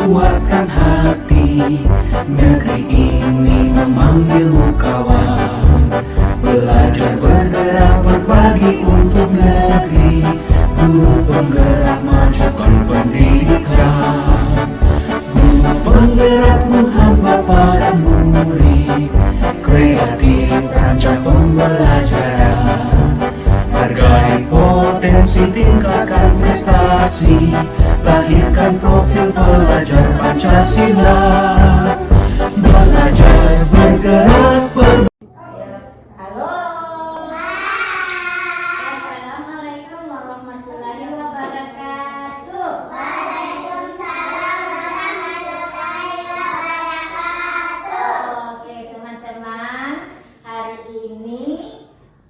kuatkan hati. Negeri ini memanggilmu kawan. Belajar bergerak berbagi untuk negeri. Guru penggerak majukan pendidikan. Guru penggerak menghamba pada murid. Kreatif rancang pembelajaran. Hargai potensi, tingkatkan prestasi. Lahirkan profil pelajar Pancasila. Belajar bergerak Halo. Assalamualaikum warahmatullahi wabarakatuh. Waalaikumsalam warahmatullahi wabarakatuh. Oke teman-teman, hari ini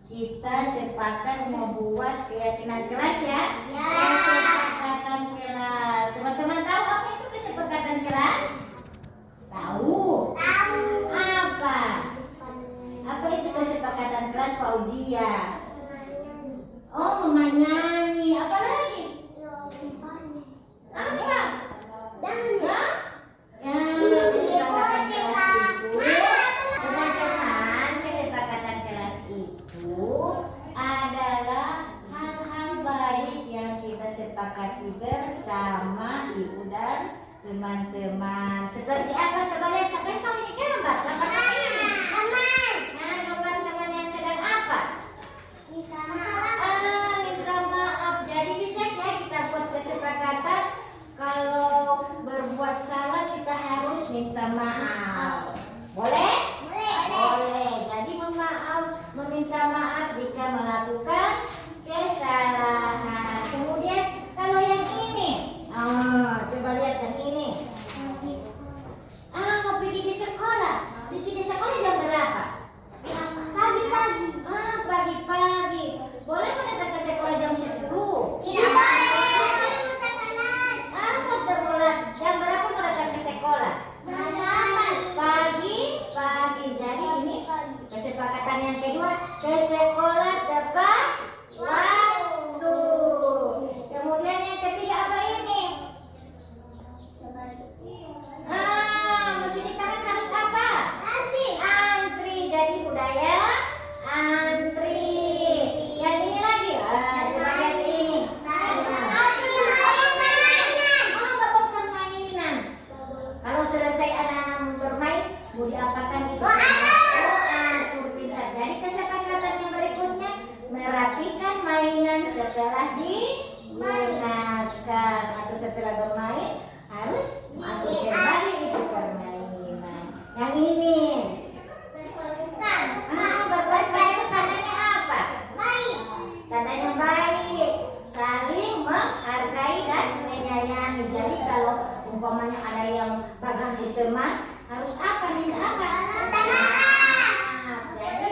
kita sepakat mau buat keyakinan kelas ya. Kesepakatan kelas. Teman-teman tahu apa itu kesepakatan kelas? Tahu? Apa? Apa itu kesepakatan kelas, Fauzia? Oh, menyanyi. Apa lagi? Apa? Hah? Ya, kesepakatan kelas itu, teman-teman, kesepakatan kelas itu adalah hal-hal baik yang kita sepakati bersama ibu dan teman-teman. Seperti apa? Coba lihat, siapa yang tahu ini gambar? Gambar apa ini? Nah, gambar teman yang sedang apa? Minta maaf. Jadi bisa ya kita buat kesepakatan kalau berbuat salah kita harus minta maaf. Boleh? Boleh. Jadi meminta maaf jika melakukan kesalahan. Kemudian kalau yang ini, coba lihat yang ini. Mau pergi di sekolah. Pergi di sekolah jam berapa? Pagi-pagi. Pagi-pagi. Boleh mau datang ke sekolah jam 10? Tidak boleh. Mau terulang. Jam berapa mau datang ke sekolah? Pagi. Jadi ini kesepakatan yang kedua, ke sekolah tepat waktu. Kemudian yang ketiga apa ini? Mencuci tangan harus apa? Antri. Jadi budaya antri. Yang ini lagi. Coba lihat ini. Membongkar mainan. Kalau selesai anak-anak bermain, mau diapakan itu? Atur pintar. Jadi kesepakatan yang berikutnya, merapikan mainan setelah digunakan atau setelah bermain harus mengatur kembali itu permainan. Yang ini, berbuat baik itu tandanya apa? Tandanya baik, saling menghargai dan menyayangi. Jadi kalau umpamanya ada yang gagal di teman, harus apa? Minta apa? Maaf. Jadi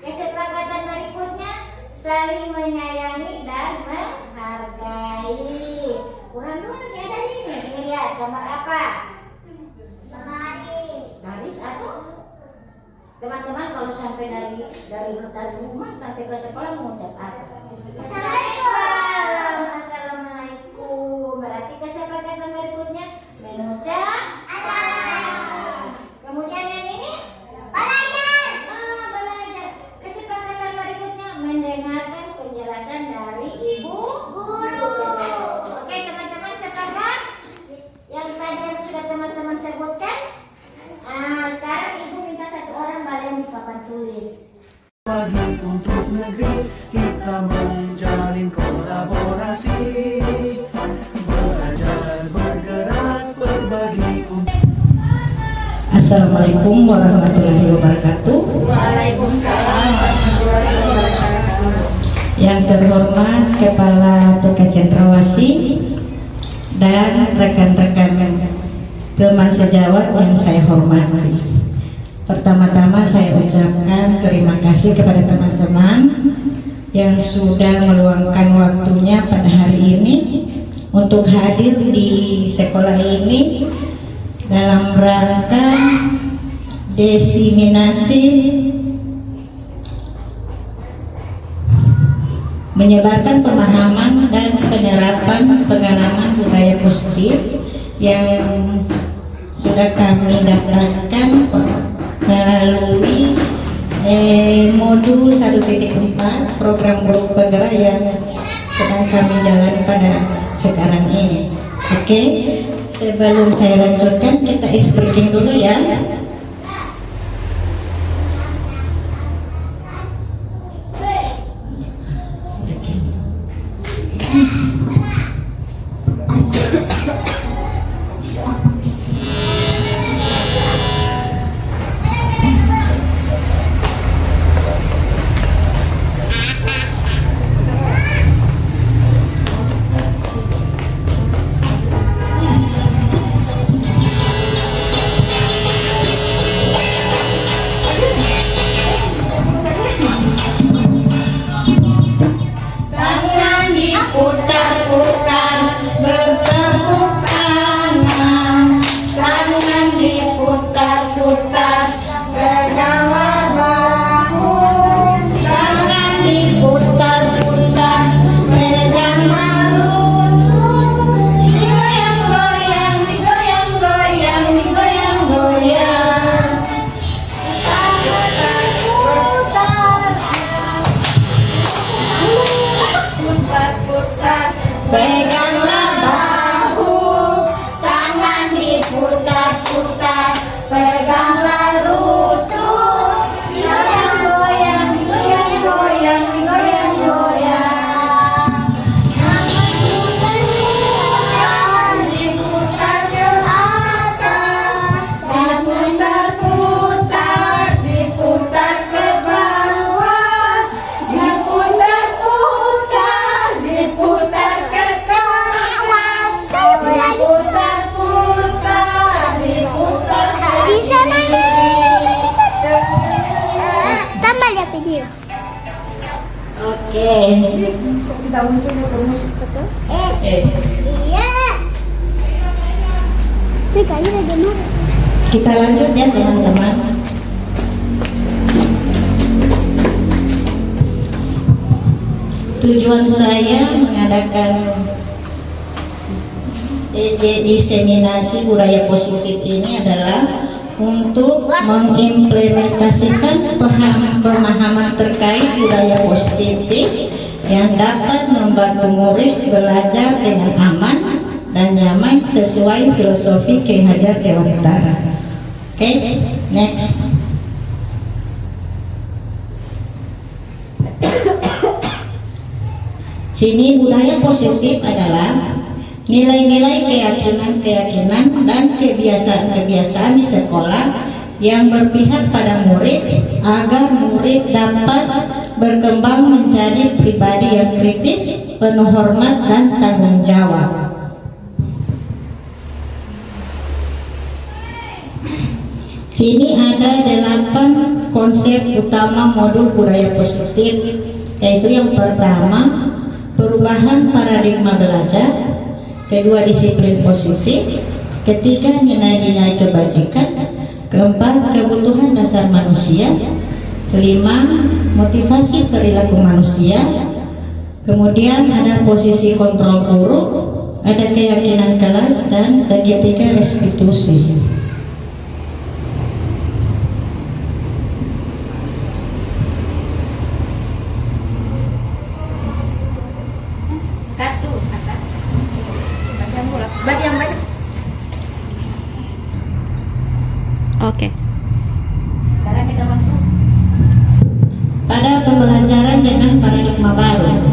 kesepakatan berikutnya, saling menyayangi dan menghargai. Kurang dulu lagi ada ini. Ini lihat gambar apa? Garis atau teman-teman kalau sampai dari rumah sampai ke sekolah mengucap apa? Assalamualaikum. Berarti kesepakatan berikutnya mengucap salam. Kemudian yang ini belajar. Kesepakatan berikutnya mendengarkan penjelasan dari ibu guru. Oke teman-teman, sepakat? Yang tadi yang sudah teman-teman sebutkan. Sekarang ibu minta satu orang balem di papan tulis. bagi untuk negeri. Kita menjalin kolaborasi. Belajar bergerak berbagi untuk. Assalamualaikum warahmatullahi wabarakatuh. Waalaikumsalam warahmatullahi wabarakatuh. Yang terhormat Kepala TK Cendrawasih dan rekan-rekan teman sejawat yang saya hormati. Pertama-tama saya ucapkan terima kasih kepada teman-teman yang sudah meluangkan waktunya pada hari ini untuk hadir di sekolah ini dalam rangka diseminasi menyebarkan pemahaman dan penerapan pengalaman budaya positif yang sudah kami dapatkan melalui modul 1.4 program guru penggerak yang sedang kami jalan pada sekarang ini. Oke, sebelum saya lanjutkan kita speaking dulu ya. Tangan diputar-putar, bertepuk tangan. Tangan diputar-putar, berdaulat bahu. Tangan diputar-putar, berdaulat lutut. Digoyang-goyang, digoyang-goyang, digoyang-goyang. Putar-putar, peganglah bahu. Tangan diputar-putar, peganglah lutut. Digoyang-goyang, digoyang-goyang, digoyang-goyang. Diputar ke atas, diputar-putar, diputar ke bawah, diputar-putar, diputar ke kanan, diputar-putar, diputar ke Bisa nanya. kiri. Tambah ya video. Oke. Iya. Ini kayaknya ada gemar. Kita lanjut ya teman-teman. Tujuan saya mengadakan diseminasi budaya positif ini adalah untuk mengimplementasikan pemahaman terkait budaya positif yang dapat membantu murid belajar dengan aman dan nyaman sesuai filosofi Ki Hajar Dewantara. Oke, next. Sini budaya positif adalah nilai-nilai keyakinan-keyakinan dan kebiasaan-kebiasaan di sekolah yang berpihak pada murid agar murid dapat berkembang menjadi pribadi yang kritis, penuh hormat dan tanggung jawab. Sini ada 8 konsep utama modul budaya positif, yaitu yang pertama perubahan paradigma belajar, kedua disiplin positif, ketiga nilai-nilai kebajikan, keempat kebutuhan dasar manusia, kelima motivasi perilaku manusia, kemudian ada posisi kontrol guru, ada keyakinan kelas, dan segitiga restitusi. Kartu kata baca mulai baca yang banyak. Oke. Sekarang kita masuk Pada pembelajaran dengan paradigma baru.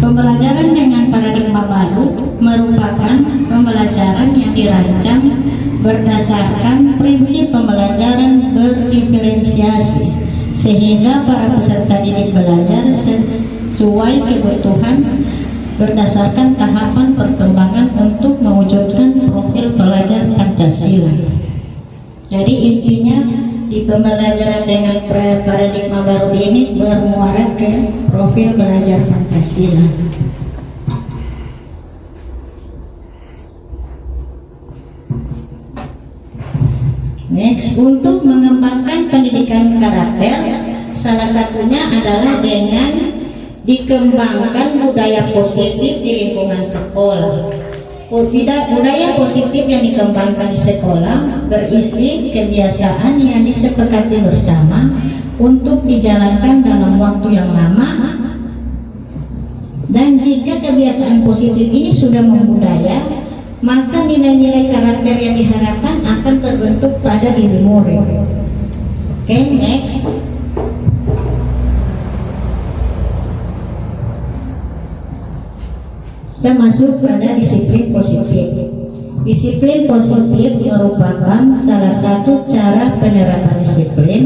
Pembelajaran dengan paradigma baru merupakan pembelajaran yang dirancang berdasarkan prinsip pembelajaran berdiferensiasi, sehingga para peserta didik belajar sesuai kebutuhan berdasarkan tahapan perkembangan untuk mewujudkan profil pelajar Pancasila. Jadi intinya di pembelajaran dengan paradigma baru ini bermuara ke profil belajar Pancasila. Next, untuk mengembangkan pendidikan karakter, salah satunya adalah dengan dikembangkan budaya positif di lingkungan sekolah. Budaya positif yang dikembangkan di sekolah berisi kebiasaan yang disepakati bersama untuk dijalankan dalam waktu yang lama, dan jika kebiasaan positif ini sudah membudaya, maka nilai-nilai karakter yang diharapkan akan terbentuk pada diri murid. Oke, next. Kita masuk pada disiplin positif. Disiplin positif merupakan salah satu cara penerapan disiplin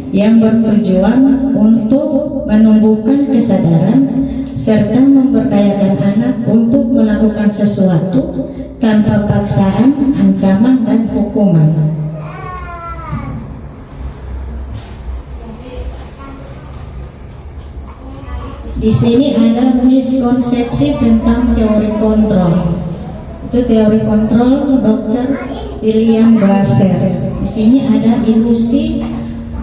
yang bertujuan untuk menumbuhkan kesadaran serta memberdayakan anak untuk melakukan sesuatu tanpa paksaan, ancaman, dan hukuman. Di sini ada miskonsepsi tentang teori kontrol. Itu teori kontrol Dr. William Glasser. Di sini ada ilusi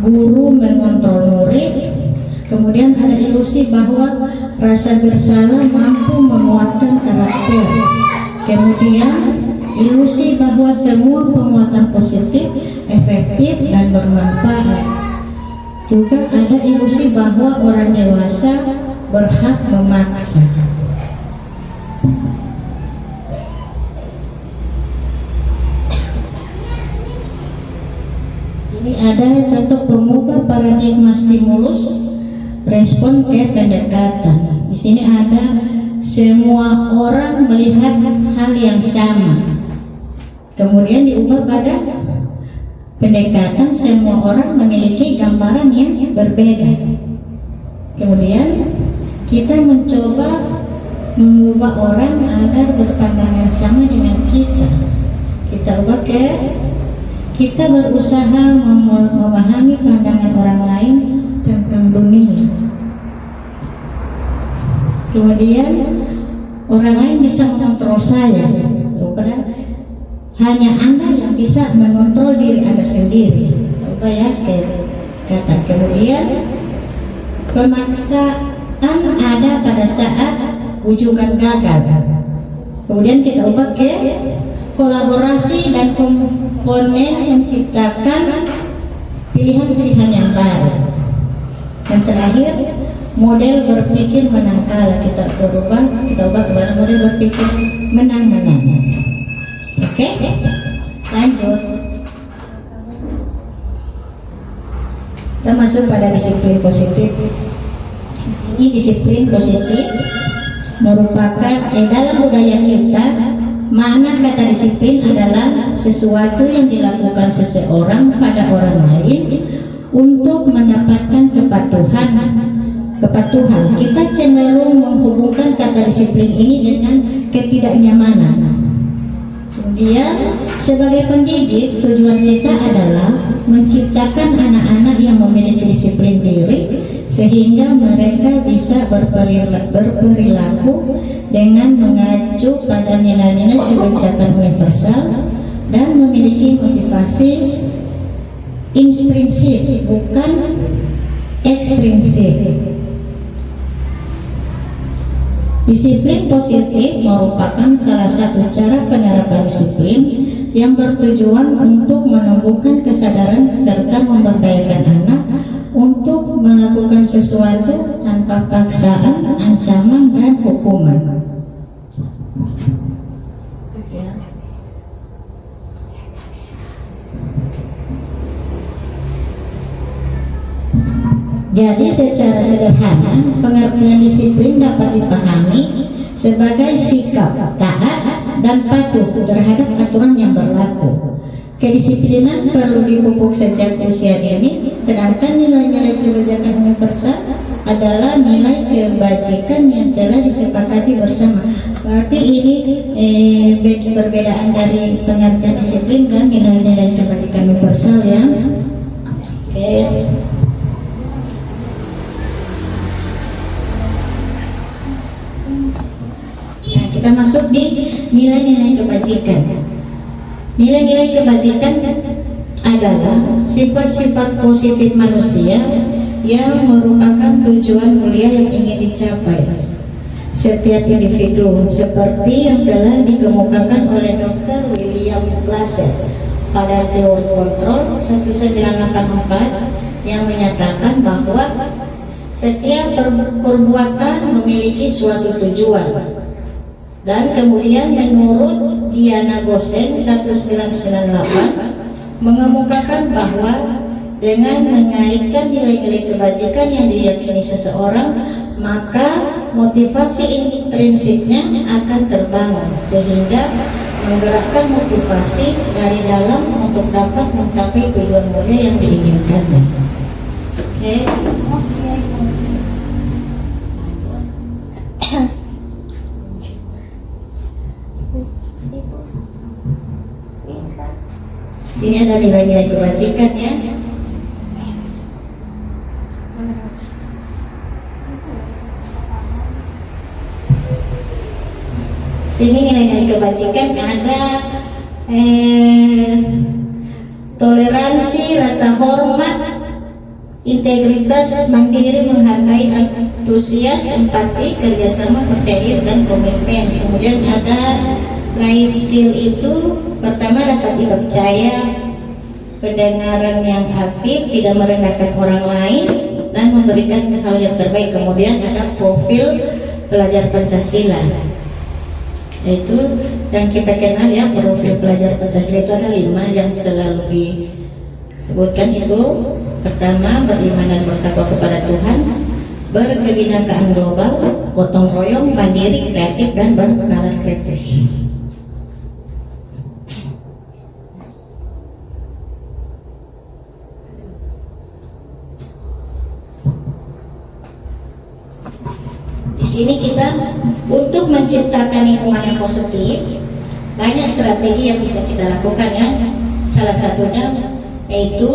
guru mengontrol murid. Kemudian ada ilusi bahwa rasa bersalah mampu menguatkan karakter. Kemudian ilusi bahwa semua penguatan positif efektif dan bermanfaat. Juga ada ilusi bahwa orang dewasa berhak memaksa. Ini ada contoh pengubah paradigma stimulus respon ke pendekatan. Di sini ada semua orang melihat hal yang sama. Kemudian diubah pada pendekatan semua orang memiliki gambaran yang berbeda. Kemudian kita mencoba mengubah orang agar berpandangan sama dengan kita. Kita ubah ke kita berusaha memahami pandangan orang lain tentang dunia. Kemudian orang lain bisa mengontrol saya. Padahal hanya Anda yang bisa mengontrol diri Anda sendiri. Coba ya kata. Kemudian pemaksaan ada pada saat wujudan gagal. Kemudian kita ubah ke kolaborasi dan komponen menciptakan pilihan-pilihan yang baru. Dan terakhir, model berpikir menang-kalah. Kita ubah kepada model berpikir menang-menang. Oke, lanjut. Kita masuk pada disiplin positif. Ini disiplin positif merupakan dalam budaya kita, makna kata disiplin adalah sesuatu yang dilakukan seseorang pada orang lain untuk mendapatkan kepatuhan. Kita cenderung menghubungkan kata disiplin ini dengan ketidaknyamanan. Kemudian sebagai pendidik, tujuan kita adalah menciptakan anak-anak yang memiliki disiplin diri sehingga mereka bisa berperilaku dengan mengacu pada nilai-nilai kebijakan universal dan memiliki motivasi intrinsik bukan ekstrinsik. Disiplin positif merupakan salah satu cara penerapan disiplin yang bertujuan untuk menumbuhkan kesadaran serta memberdayakan anak untuk melakukan sesuatu tanpa paksaan, ancaman, dan hukuman. Jadi secara sederhana, pengertian disiplin dapat dipahami sebagai sikap taat dan patuh terhadap aturan yang berlaku. Kedisiplinan perlu dipupuk sejak usia dini, sedangkan nilai-nilai kebijakan universal adalah nilai kebajikan yang telah disepakati bersama. Berarti ini perbedaan dari pengertian disiplin dan nilai-nilai kebajikan universal yang kita masuk di nilai-nilai kebajikan. Nilai-nilai kebajikan adalah sifat-sifat positif manusia yang merupakan tujuan mulia yang ingin dicapai. setiap individu seperti yang telah dikemukakan oleh Dr. William Glasser pada teori kontrol 1984 yang menyatakan bahwa setiap perbuatan memiliki suatu tujuan. Dan kemudian menurut Diana Gosen 1998 mengemukakan bahwa dengan mengaitkan nilai-nilai kebajikan yang diyakini seseorang, maka motivasi intrinsiknya akan terbangun sehingga menggerakkan motivasi dari dalam untuk dapat mencapai tujuan mulia yang diinginkannya. Oke. Sini ada nilai-nilai kebajikan ya. Sini nilai-nilai kebajikan ada toleransi, rasa hormat, integritas, mandiri, menghargai, antusias, empati, kerjasama, percaya diri, dan komitmen. Kemudian ada life skill itu pertama dapat dipercaya, pendengaran yang aktif, tidak merendahkan orang lain, dan memberikan hal yang terbaik. Kemudian ada profil pelajar Pancasila, itu yang kita kenal ya, profil pelajar Pancasila itu ada 5 yang selalu disebutkan. Itu pertama, beriman dan bertakwa kepada Tuhan, berkebinekaan global, gotong royong, mandiri, kreatif, dan berkenalan kritis. Di sini kita untuk menciptakan lingkungan yang positif, banyak strategi yang bisa kita lakukan ya. Salah satunya yaitu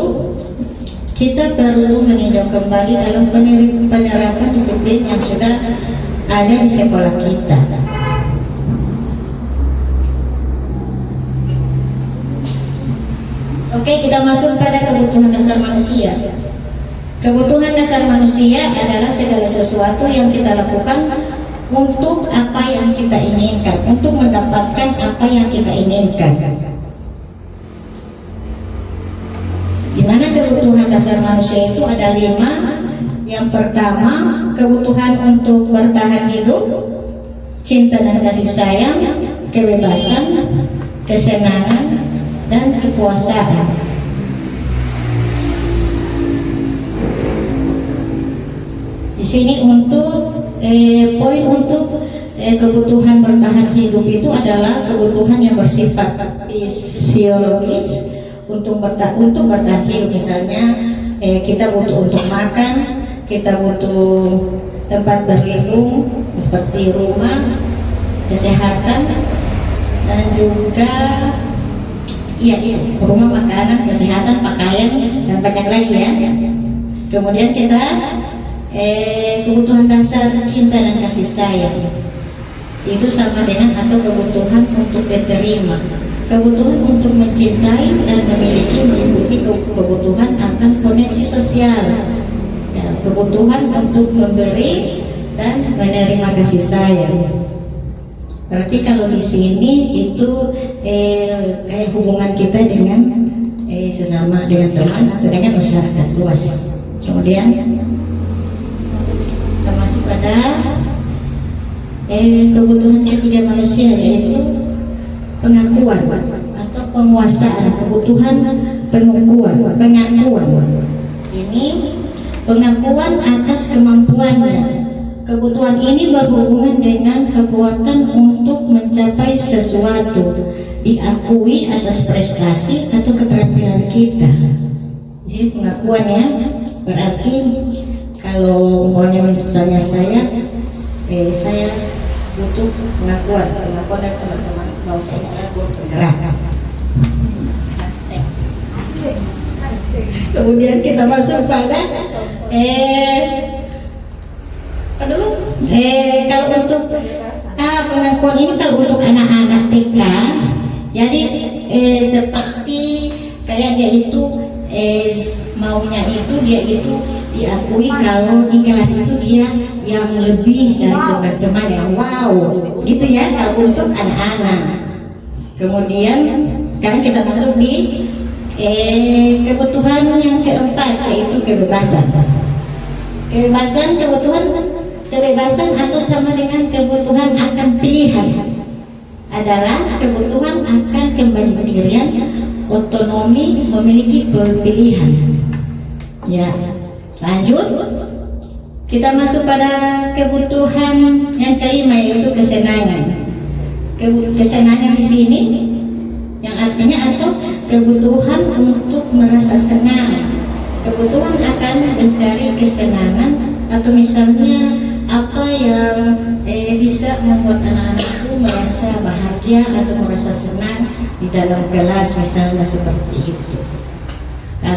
kita perlu meninjau kembali dalam penerapan disiplin yang sudah ada di sekolah kita. Oke, kita masuk pada kebutuhan dasar manusia. Kebutuhan dasar manusia adalah segala sesuatu yang kita lakukan untuk apa yang kita inginkan, untuk mendapatkan apa yang kita inginkan. Di mana kebutuhan dasar manusia itu ada 5. Yang pertama, kebutuhan untuk bertahan hidup, cinta dan kasih sayang, kebebasan, kesenangan, dan kepuasaan. Di sini untuk poin untuk kebutuhan bertahan hidup itu adalah kebutuhan yang bersifat fisiologis untuk bertahan hidup. Misalnya kita butuh untuk makan, kita butuh tempat berlindung seperti rumah, kesehatan, dan juga rumah, makanan, kesehatan, pakaian, dan banyak lagi ya. Kemudian kita kebutuhan dasar cinta dan kasih sayang itu sama dengan atau kebutuhan untuk diterima, kebutuhan untuk mencintai dan memiliki meliputi kebutuhan akan koneksi sosial ya, kebutuhan untuk memberi dan menerima kasih sayang. Berarti kalau di sini itu kayak hubungan kita dengan sesama, dengan teman atau dengan masyarakat luas. Kemudian termasuk pada kebutuhan ketiga manusia, yaitu pengakuan atau penguasaan, kebutuhan pengakuan. Ini pengakuan atas kemampuannya. Kebutuhan ini berhubungan dengan kekuatan untuk mencapai sesuatu, diakui atas prestasi atau keterampilan kita. Jadi pengakuan ya, berarti kalau umpamanya misalnya saya butuh pengakuan dari teman-teman bahwa saya adalah bergerak. Kemudian kita masuk pada kalau untuk pengakuan ini kalau untuk anak-anak TK, jadi seperti kayak dia itu maunya itu dia itu diakui kalau di kelas itu dia yang lebih dari teman-teman yang wow, gitu ya kalau untuk anak-anak. Kemudian sekarang kita masuk di kebutuhan yang keempat, yaitu kebebasan. Kebebasan atau sama dengan kebutuhan akan pilihan adalah kebutuhan akan kemandirian, otonomi, memiliki pilihan. Ya, lanjut. Kita masuk pada kebutuhan yang kelima, yaitu kesenangan. Kesenangan di sini yang artinya atau kebutuhan untuk merasa senang, kebutuhan akan mencari kesenangan, atau misalnya apa yang bisa membuat anak-anak itu merasa bahagia atau merasa senang di dalam kelas, misalnya seperti itu.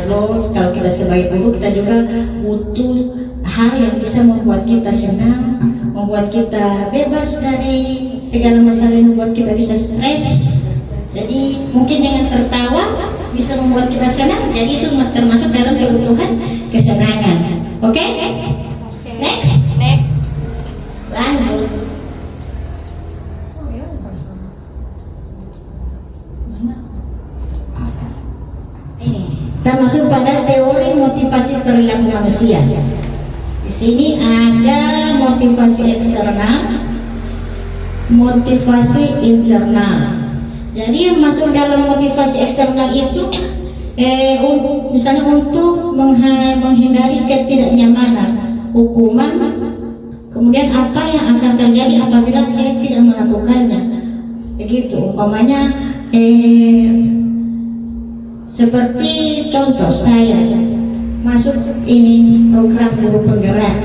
Kalau kita sebagai guru, kita juga butuh hal yang bisa membuat kita senang, membuat kita bebas dari segala masalah yang membuat kita bisa stres. Jadi mungkin dengan tertawa bisa membuat kita senang, jadi itu termasuk dalam kebutuhan kesenangan. Oke? Next. Lanjut. Kita masuk pada teori motivasi perilaku manusia. Di sini ada motivasi eksternal, motivasi internal. Jadi yang masuk dalam motivasi eksternal itu misalnya untuk menghindari ketidaknyamanan, hukuman, kemudian apa yang akan terjadi apabila saya tidak melakukannya. Begitu, umpamanya seperti contoh saya masuk ini program guru penggerak.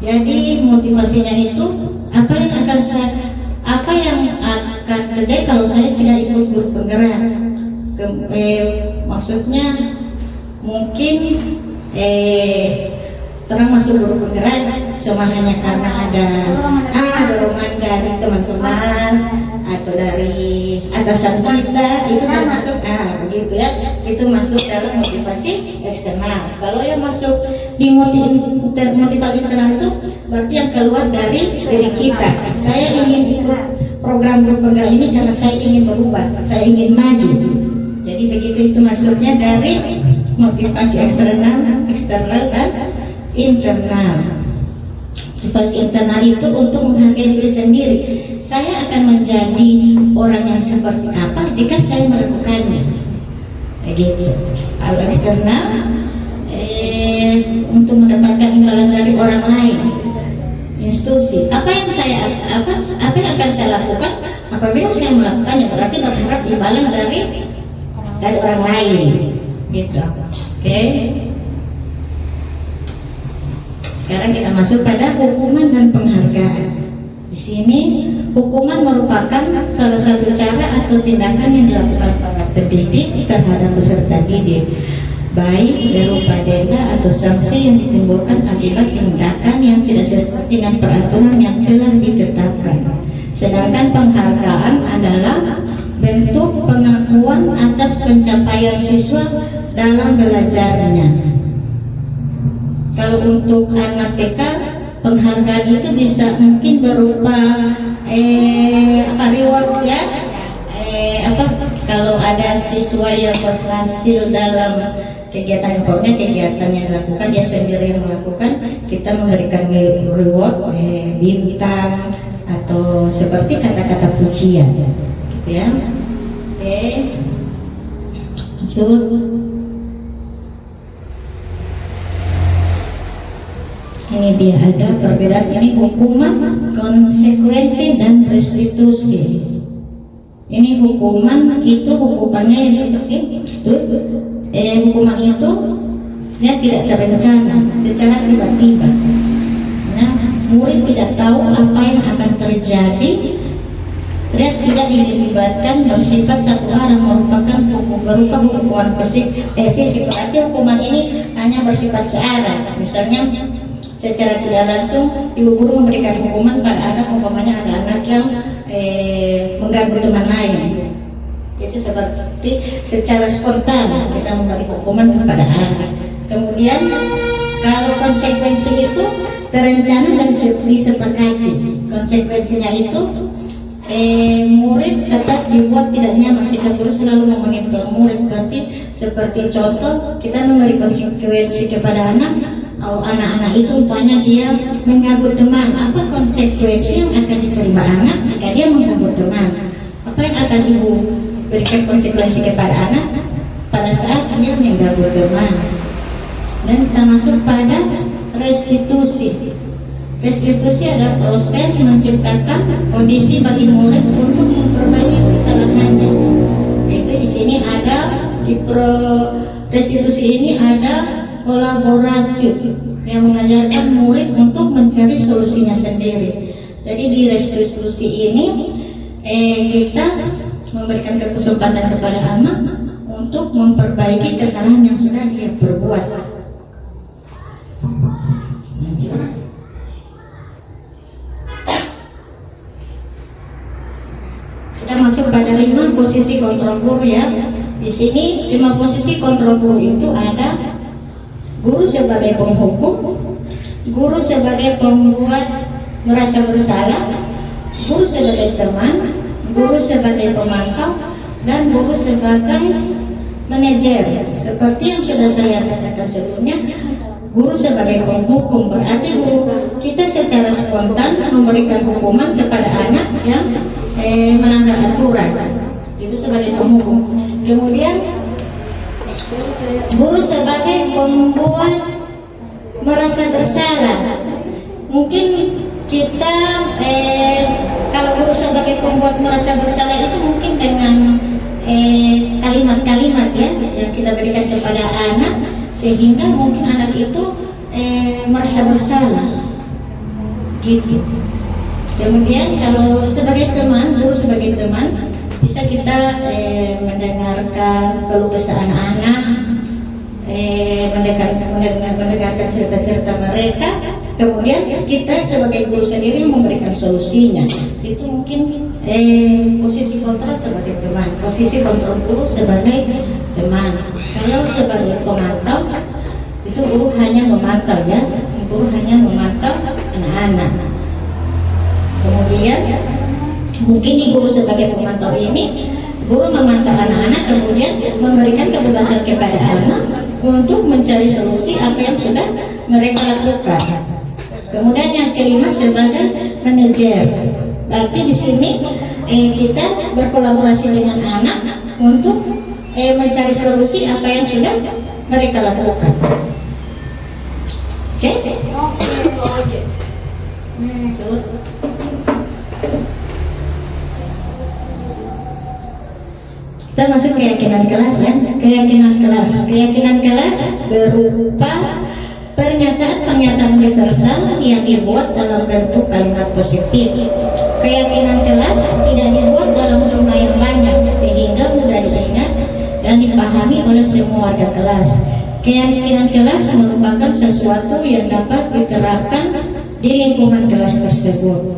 Jadi motivasinya itu apa yang akan terjadi kalau saya tidak ikut guru penggerak. Maksudnya mungkin terang masuk guru penggerak cuma hanya karena ada dorongan dari teman-teman atau dari atasan kita, itu termasuk begitu ya, itu masuk dalam motivasi eksternal. Kalau yang masuk di motivasi internal itu berarti yang keluar dari diri kita. Saya ingin ikut program guru penggerak ini karena saya ingin berubah, saya ingin maju. Jadi begitu, itu maksudnya dari motivasi eksternal dan internal. Motivasi internal itu untuk menghargai diri sendiri. Saya akan menjadi orang yang seperti apa jika saya melakukannya. Begitu. Kalau eksternal untuk mendapatkan imbalan dari orang lain, institusi. Apa yang akan saya lakukan apabila saya melakukannya, berarti berharap imbalan dari orang lain. Gitu. Oke. Sekarang kita masuk pada hukuman dan penghargaan. Di sini hukuman merupakan salah satu cara atau tindakan yang dilakukan para pendidik terhadap peserta didik, baik berupa denda atau sanksi yang ditimbulkan akibat tindakan yang tidak sesuai dengan peraturan yang telah ditetapkan. Sedangkan penghargaan adalah bentuk pengakuan atas pencapaian siswa dalam belajarnya. Kalau untuk anak TK, penghargaan itu bisa mungkin berupa reward ya. Kalau ada siswa yang berhasil dalam kegiatan yang dilakukan, dia sendiri yang melakukan, kita memberikan reward, bintang atau seperti kata-kata pujian, gitu ya. Oke. Lanjut. Ini dia ada perbedaan ini, hukuman, konsekuensi, dan restitusi. Ini hukuman itu hukumannya itu seperti hukuman itu tidak terencana, secara tiba-tiba. Nah, murid tidak tahu apa yang akan terjadi, tidak dilibatkan, bersifat satu arah, merupakan berupa hukuman fisik. Berarti hukuman ini hanya bersifat searah. Misalnya secara tidak langsung ibu guru memberikan hukuman pada anak, umpamanya ada anak yang mengganggu teman lain, itu seperti secara spontan kita memberi hukuman kepada anak. Kemudian Kalau konsekuensi itu terencana dan disepakati. Konsekuensinya itu murid tetap dibuat tidak nyaman. Sikap guru selalu memonitor murid. Berarti seperti contoh kita memberi konsekuensi kepada anak. Kalau anak-anak itu umpamanya dia mengganggu teman, apa konsekuensi yang akan diterima anak jika dia mengganggu teman? Apa yang akan ibu berikan konsekuensi kepada anak pada saat dia mengganggu teman? Dan kita masuk pada restitusi. Restitusi adalah proses menciptakan kondisi bagi murid untuk memperbaiki kesalahannya. Itu di sini ada di restitusi ini ada kolaboratif yang mengajarkan murid untuk mencari solusinya sendiri. Jadi di restitusi ini kita memberikan kesempatan kepada anak untuk memperbaiki kesalahan yang sudah dia perbuat. Kita masuk pada 5 posisi kontrol guru ya. Di sini 5 posisi kontrol guru itu ada guru sebagai penghukum, guru sebagai pembuat merasa bersalah, guru sebagai teman, guru sebagai pemantau, dan guru sebagai manajer. Seperti yang sudah saya katakan sebelumnya, guru sebagai penghukum berarti guru kita secara spontan memberikan hukuman kepada anak yang melanggar aturan. Itu sebagai penghukum. Kemudian guru sebagai pembuat merasa bersalah. Mungkin kita kalau guru sebagai pembuat merasa bersalah itu mungkin dengan kalimat-kalimat ya yang kita berikan kepada anak sehingga mungkin anak itu merasa bersalah gitu. Kemudian kalau sebagai teman, guru sebagai teman bisa kita mendengarkan keluh kesah anak-anak, mendengarkan cerita-cerita mereka. Kemudian kita sebagai guru sendiri memberikan solusinya. Itu mungkin posisi kontrol sebagai teman, posisi kontrol guru sebagai teman. Kalau sebagai pemantau itu guru hanya memantau ya, guru hanya memantau anak-anak. Kemudian mungkin di guru sebagai pemantau ini guru memantau anak-anak kemudian memberikan kebebasan kepada anak untuk mencari solusi apa yang sudah mereka lakukan. Kemudian yang kelima sebagai manajer. Berarti di sini kita berkolaborasi dengan anak untuk mencari solusi apa yang sudah mereka lakukan. Oke? Kita masuk keyakinan kelas ya. Keyakinan kelas berupa pernyataan-pernyataan universal yang dibuat dalam bentuk kalimat positif. Keyakinan kelas tidak dibuat dalam jumlah yang banyak sehingga mudah diingat dan dipahami oleh semua warga kelas. Keyakinan kelas merupakan sesuatu yang dapat diterapkan di lingkungan kelas tersebut.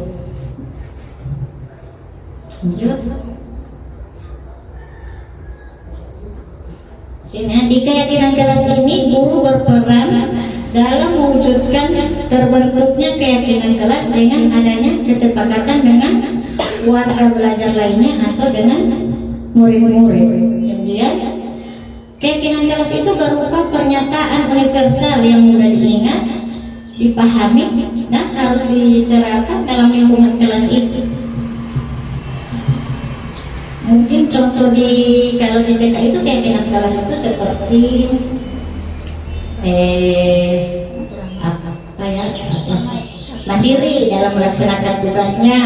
Lanjut. Di keyakinan kelas ini guru berperan dalam mewujudkan terbentuknya keyakinan kelas dengan adanya kesepakatan dengan warga belajar lainnya atau dengan murid-murid. Kemudian keyakinan kelas itu berupa pernyataan universal yang mudah diingat, dipahami, dan harus diterapkan dalam lingkungan kelas itu. Mungkin contoh kalau di TK itu keyakinan kelas itu seperti mandiri dalam melaksanakan tugasnya,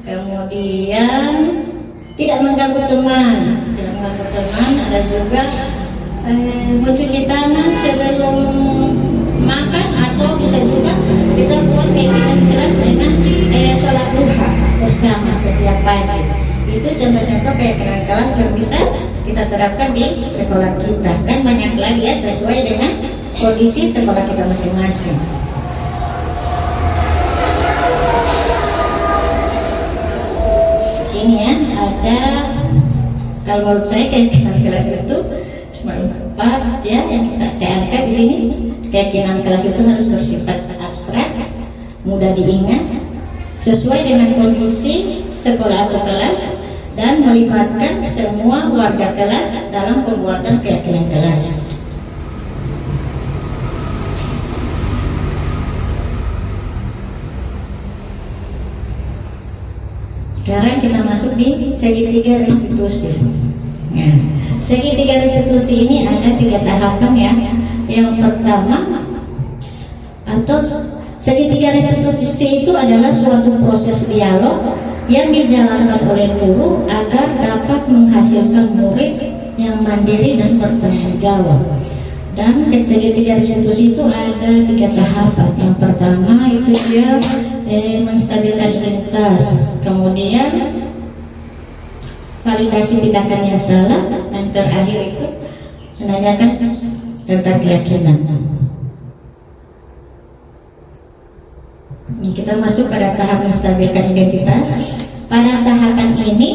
kemudian tidak mengganggu teman, ada juga mencuci tangan sebelum makan, atau bisa juga kita buat keyakinan kelas dengan sholat duha bersama setiap pagi. Itu contoh-contoh keyakinan kelas yang bisa kita terapkan di sekolah kita, dan banyak lagi ya sesuai dengan kondisi sekolah kita masing-masing. Di sini ya ada, kalau menurut saya keyakinan kelas itu cuma 4 4 ya yang saya angkat di sini. Keyakinan kelas itu harus bersifat abstrak, mudah diingat, sesuai dengan kondisi sekolah atau kelas, dan melibatkan semua warga kelas dalam pembuatan keyakinan kelas. Sekarang kita masuk di segitiga restitusi. Nah, segitiga restitusi ini ada 3 tahapan ya. Yang pertama, atau segitiga restitusi itu adalah suatu proses dialog yang dijalankan oleh guru agar dapat menghasilkan murid yang mandiri dan bertanggung jawab. Dan segitiga restitusi itu ada 3 tahapan. Yang pertama itu dia menstabilkan identitas, kemudian validasi tindakan yang salah, dan terakhir itu menanyakan tentang keyakinan. Kita masuk pada tahap menstabilkan identitas. Pada tahapan ini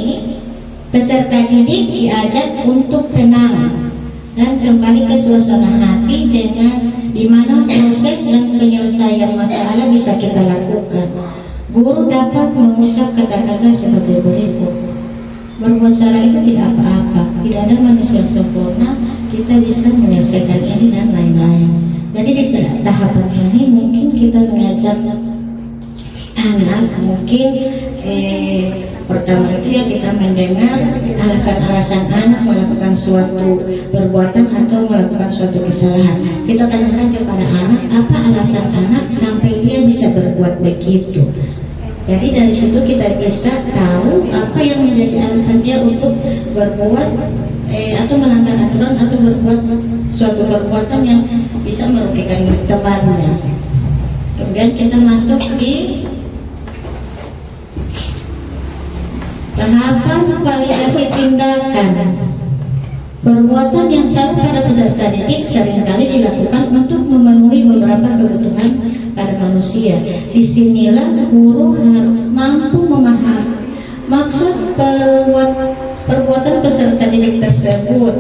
peserta didik diajak untuk tenang dan kembali ke suasana hati dengan di mana proses dan penyelesaian masalah bisa kita lakukan. Guru dapat mengucap kata-kata sebagai berikut: berbuat salah itu tidak apa-apa, tidak ada manusia yang sempurna, kita bisa menyelesaikan ini dan lain-lain. Jadi di tahapan ini mungkin kita mengajak anak, mungkin pertama itu ya kita mendengar alasan-alasan anak melakukan suatu perbuatan atau melakukan suatu kesalahan. Kita tanyakan kepada anak apa alasan anak sampai dia bisa berbuat begitu. Jadi dari situ kita bisa tahu apa yang menjadi alasan dia untuk berbuat atau melanggar aturan atau berbuat suatu perbuatan yang bisa merugikan temannya. Kemudian kita masuk di tahapan validasi tindakan. Perbuatan yang salah pada peserta didik seringkali dilakukan untuk memenuhi beberapa kebutuhan pada manusia. Disinilah guru harus mampu memahami maksud perbuatan peserta didik tersebut.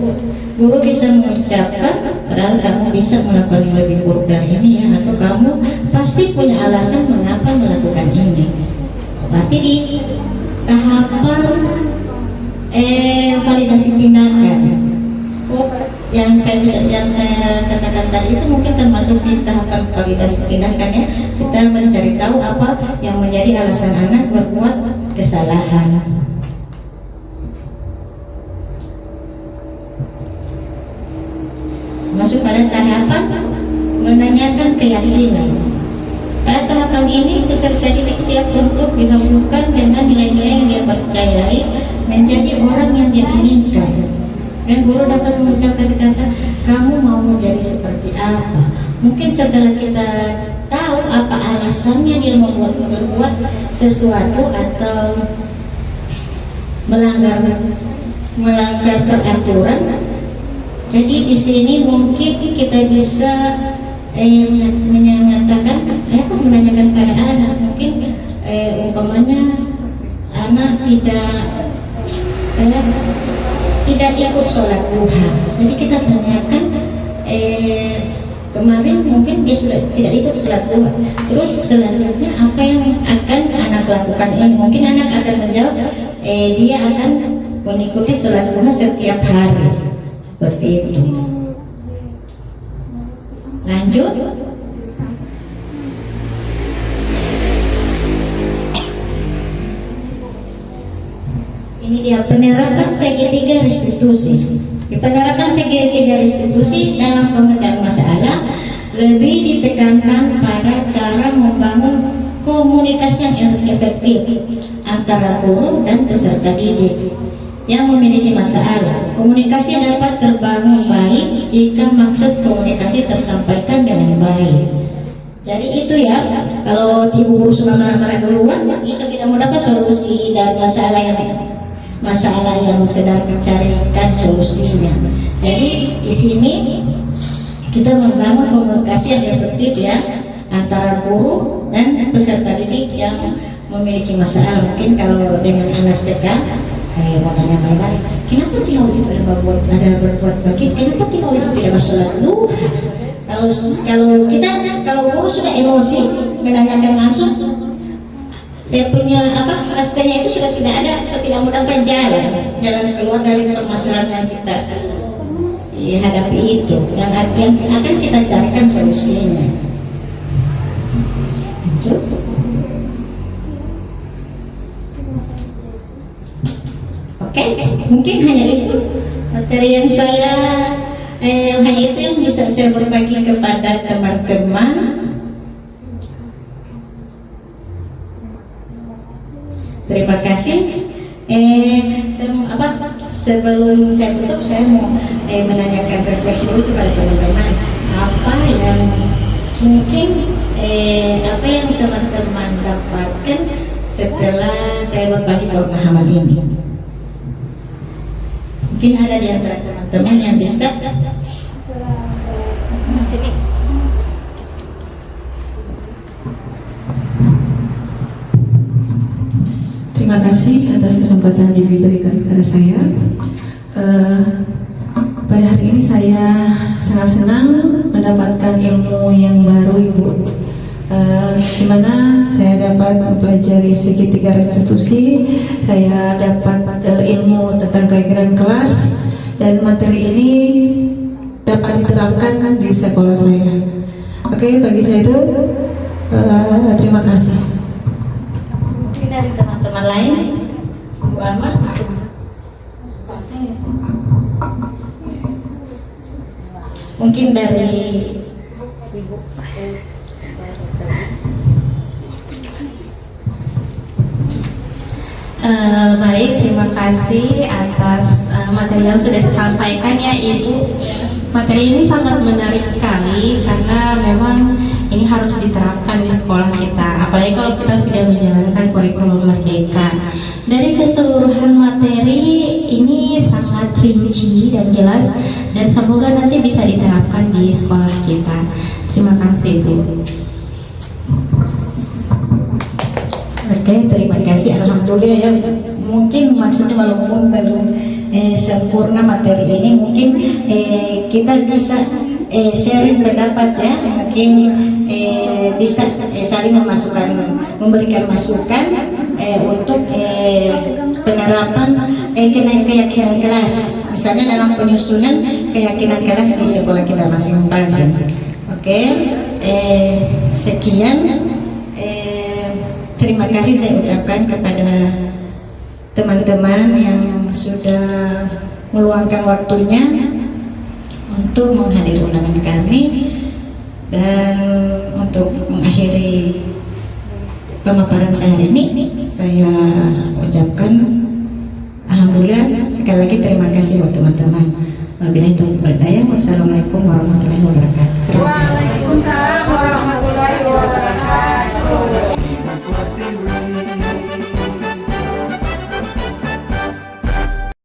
Guru bisa mengucapkan, padahal kamu bisa melakukan yang lebih buruk dari ini ya, atau kamu pasti punya alasan mengapa melakukan ini. Berarti di tahapan validasi tindakan, yang saya katakan tadi itu mungkin termasuk di tahapan validasi tindakan ya. Kita mencari tahu apa yang menjadi alasan anak berbuat kesalahan. Masuk pada tahapan menanyakan keyakinan. Pada tahapan ini peserta didik siap untuk dihubungkan dengan nilai-nilai yang dia percayai menjadi orang yang dia inginkan. Dan guru dapat mengucapkan kata, kamu mau menjadi seperti apa? Mungkin setelah kita tahu apa alasannya dia berbuat sesuatu atau melanggar peraturan. Jadi di sini mungkin kita bisa menyatakan, menanyakan pada anak, mungkin umpamanya anak tidak ikut sholat duha. Jadi kita tanyakan, kemarin mungkin dia sudah tidak ikut sholat duha. Terus selanjutnya apa yang akan anak lakukan ini? Mungkin anak akan menjawab, dia akan mengikuti sholat duha setiap hari. Seperti itu. Lanjut. Ini dia penerapan segitiga restitusi. Di penerapan segitiga restitusi dalam pemecahan masalah lebih ditekankan pada cara membangun komunikasi yang efektif antara guru dan peserta didik yang memiliki masalah. Komunikasi dapat terbangun baik jika maksud komunikasi tersampaikan dengan baik. Jadi itu ya, kalau ibu guru sudah marah-marah duluan, bisa tidak mendapat solusi dari masalah yang sedang dicarikan solusinya. Jadi di sini kita membangun komunikasi yang efektif ya antara guru dan peserta didik yang memiliki masalah. Mungkin kalau dengan anak TK Mau tanya mereka, kenapa Tino itu ada berbuat begitu? Kenapa Tino itu tidak sholat duha? Kalau guru sudah emosi menanyakan langsung, dia punya rastanya itu sudah tidak ada, atau tidak menemukan jalan keluar dari permasalahan yang kita hadapi itu, yang akan kita carikan solusinya. Oke, mungkin hanya itu materi yang saya hanya itu yang bisa saya berbagi kepada teman-teman. Terima kasih. Sebelum saya tutup, saya mau menanyakan refleksi dulu kepada teman-teman. Apa yang mungkin apa yang teman-teman dapatkan setelah saya berbagi pemahaman ini? Mungkin ada di antara teman-teman yang bisa. Sini. Terima kasih atas kesempatan yang diberikan kepada saya. Pada hari ini saya sangat senang mendapatkan ilmu yang baru, Ibu, di mana saya dapat mempelajari segitiga restitusi, saya dapat ilmu tentang keyakinan kelas, dan materi ini dapat diterapkan di sekolah saya. Oke, bagi saya itu terima kasih. Mungkin dari teman-teman lain, Bu Alma. Mungkin dari Ibu. Baik, terima kasih atas materi yang sudah disampaikan ya Ibu. Materi ini sangat menarik sekali karena memang ini harus diterapkan di sekolah kita, apalagi kalau kita sudah menjalankan kurikulum merdeka. Dari keseluruhan materi ini sangat rinci dan jelas, dan semoga nanti bisa diterapkan di sekolah kita. Terima kasih Bu. Oke, terima kasih. Alhamdulillah ya. Mungkin maksudnya walaupun belum sempurna materi ini, mungkin kita bisa sharing pendapat ya. Mungkin bisa saling memberikan masukan untuk penerapan keyakinan kelas. Misalnya dalam penyusunan keyakinan kelas di sekolah kita masing-masing. Oke, sekian. Terima kasih saya ucapkan kepada teman-teman yang sudah meluangkan waktunya untuk menghadiri undangan kami, dan untuk mengakhiri pemaparan saya hari ini, saya ucapkan alhamdulillah, sekali lagi terima kasih buat teman-teman. Wabillahi taufiq wal hidayah. Wassalamualaikum warahmatullahi wabarakatuh. Terima kasih.